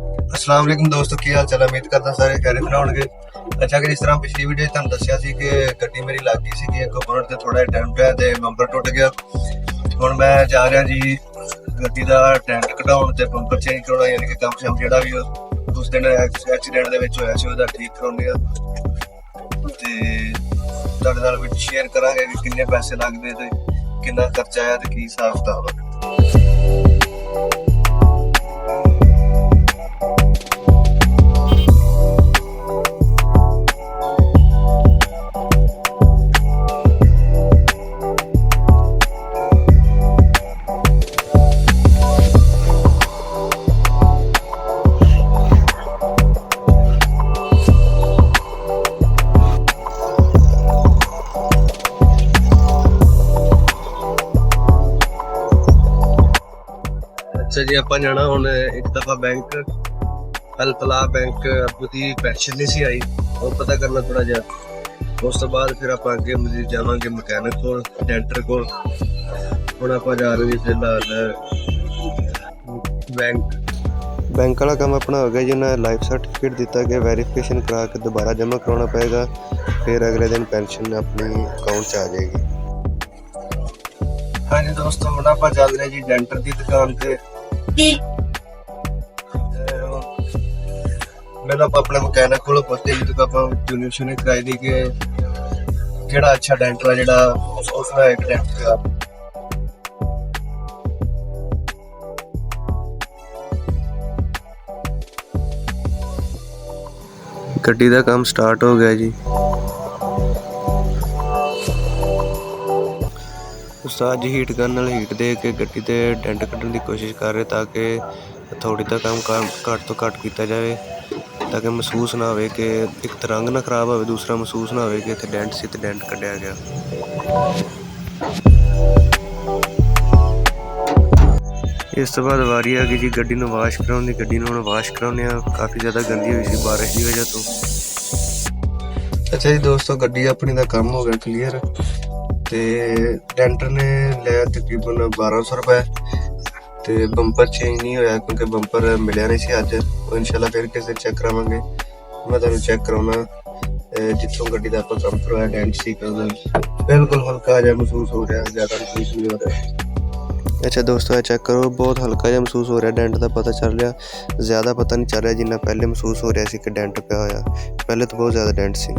अस्सलाम वालेकुम दोस्तों, की हाल चाल? उम्मीद करदा सारे खैरियत नाल होणगे। अच्छा कि जिस तरह पिछली वीडियो तुहानूं दस्सिया सी कि गड्डी मेरी लग गई सी एक बोनट ते थोड़ा डेंट है ते बंपर टुट गया। हुण मैं जा रहा जी गड्डी दा डेंट कढाउण ते बंपर चेंज कराउणा, यानी कि कम शम जिहड़ा भी उस दिन एक्सीडेंट दे विच होया सी ओहदा ठीक कराउने आ ते तुहाडे नाल विच शेयर करांगे कि किन्ने पैसे लगदे ते किन्ना खर्चा आया ते की हिसाब किताब आ। अच्छा जी, आप जाना हूँ एक दफा बैंक अलफला बैंक अबू की पेंशन नहीं सी आई, वो पता करना थोड़ा जहा। उस तो बाद फिर आप अगे मजीद जावांगे मकैनिक को डेंटर को। हुण आप जा रहे जी फिलहाल बैंक वाला काम अपना हो गया जी। उन्हें लाइफ सर्टिफिकेट दिता गया, वेरीफिकेशन करा के दोबारा जमा करवाना पड़ेगा, फिर अगले दिन पेंशन अपनी अकाउंट च आ जाएगी। हाँ जी दोस्तों, हम आप चल रहे जी डेंटर की दुकान से। मैंने अपने मकैनिक को पुछते जी तो आप यूनिट शूनिट कराई दी कि केड़ा अच्छा डेंटर है जिहड़ा उसमें एक डेंटर का। गड्डी का काम स्टार्ट हो गया जी। उस्ताद जी हीट गन नाल हीट दे के गड्डी ते डेंट कड्ढण की कोशिश कर रहे ताकि थोड़ी दा काम घट तो घट किया जाए, ताकि महसूस ना हो कि एक तो रंग ना खराब हो, दूसरा महसूस ना हो कि इत्थे डेंट सी ते डेंट कड्ढिया गया। इस तो बाद वारी आ गई जी गड्डी नूं वाश कराउण दी। गड्डी नूं वाश कराउने आ, काफ़ी ज़्यादा गंदी हुई सी बारिश की वजह तो। अच्छा जी दोस्तों, गड्डी अपनी का काम हो गया क्लीयर ते डेंटर ने लिया तकरीबन 1200 रुपए ते बंपर चेंज नहीं होया क्योंकि बंपर मिलिया नहीं सी अज। इंशाल्लाह फिर किसी चेक करावांगे। मैं तुहानूं चेक कराउणा जिथों गड्डी दा आपां काम करवाया डेंट सी बिल्कुल हल्का जिहा महसूस हो रहा, ज़्यादा महसूस नहीं हो रहा। अच्छा दोस्तों, चेक करो, बहुत हल्का जिहा महसूस हो रहा, डेंट का पता चल रहा, ज़्यादा पता नहीं चल रहा जिन्ना पहले महसूस हो रहा सी कि डेंट पिया होया। पहले तो बहुत ज़्यादा डेंट सी।